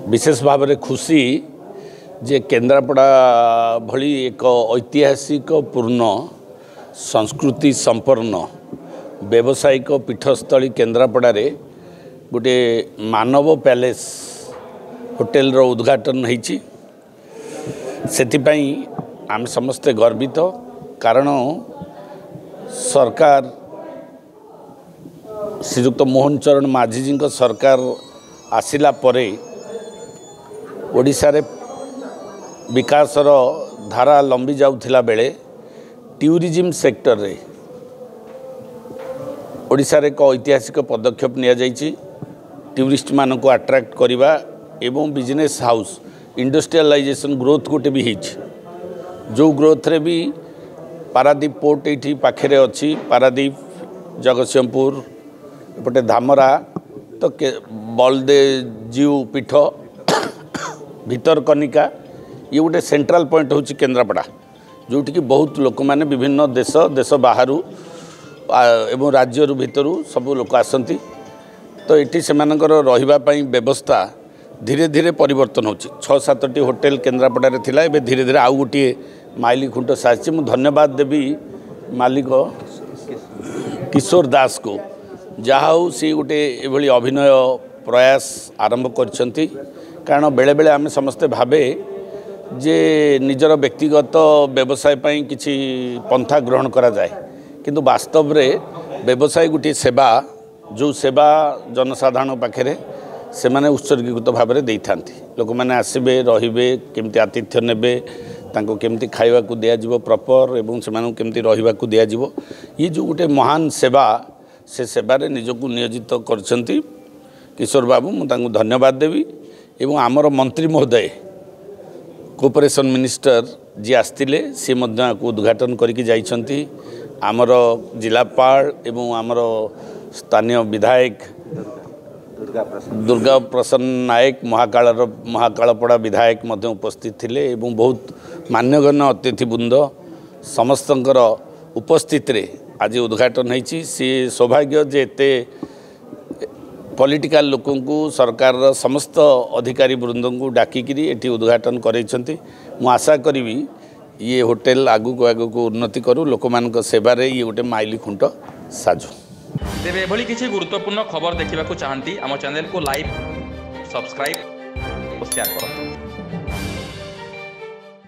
विशेष भाव में खुशी जे केन्द्रापड़ा भली एक ऐतिहासिक पूर्ण संस्कृति संपन्न व्यावसायिक पीठस्थली केन्द्रापड़ा रे गोटे मानव पैलेस होटेल रो उद्घाटन होईची। सेथिपाई आम समस्ते गर्वित कारण सरकार श्रीयुक्त मोहन चरण माझी जी सरकार आसिला परे ओडिशा रे विकासर धारा लंबी जाउथिला बेले टूरिज्म सेक्टर रे ओडिशा रे एक ऐतिहासिक पदक्षेप निया जाइछि। टूरिस्ट मानक अट्रैक्ट करवा एवं बिजनेस हाउस इंडस्ट्रियलाइजेशन ग्रोथ गोटे भी होइछि। जो ग्रोथ रे भी पारादीप पोर्ट एठी पाखरे अछि, पारादीप जगतसिंहपुर एपटे धामरा तो बलदेव पीठ भितरकनिका ये गोटे सेंट्रल पॉइंट होछि केन्द्रापड़ा, जोटि कि बहुत लोक माने विभिन्न देश बाहर एवं राज्य भितर सब लोक आसती। तो ये से रहिबा पई व्यवस्था धीरे धीरे परिवर्तन होछि। 6-7टी होटेल केन्द्रापड़ा रे थिला, एबे धीरे धीरे आउ गोटे माइली खुंट साजिछि। मु धन्यवाद देवी मालिक किशोर दास को, जहा हो सी गोटे एभली अभिनय प्रयास आरंभ करछंती। कारण बेले बेले आम समस्ते भावे जे निजर व्यक्तिगत व्यवसाय पई किछि पंथा ग्रहण करा जाए, किंतु वास्तव रे व्यवसाय गोटे सेवा, जो सेवा जनसाधारण पाखे से माने उत्सर्गीकृत भाव में दे था। लोक मैंने आसबे रहिबे, केमती आतिथ्य नेबे, तांको केमती खाइबा को दिया जिवो प्रॉपर एवं से मानू केमती रहिबा को दिया जिवो, ये जो गोटे महान सेवा से सेवारे निजको नियोजित करछंती किशोर बाबू। मु तांको धन्यवाद देवी। एवं आमर मंत्री महोदय कोऑपरेशन मिनिस्टर जी आस्तिले सी मध्य को उद्घाटन करके जाइछंती। आमर जिलापाल एवं आमर स्थानीय विधायक दुर्गा प्रसन्न नायक महाकालपड़ा विधायक मध्य उपस्थित थिले एवं बहुत मान्यगण्य अतिथिवृंद समस्तंकर उपस्थित रे आज उद्घाटन होईची। सी सौभाग्य जे एते पॉलिटिकल लोक को सरकार समस्त अधिकारी वृंद को डाकिकी एटी उद्घाटन करैछंती। मु आशा करी ये होटेल आगु को उन्नति करू, लोक मान सेवारे ये गोटे माइली खुंट साजू। तेरे एभली किसी गुरुत्वपूर्ण खबर देखा चाहती आम चैनल को लाइक, सब्सक्राइब और शेयर करो।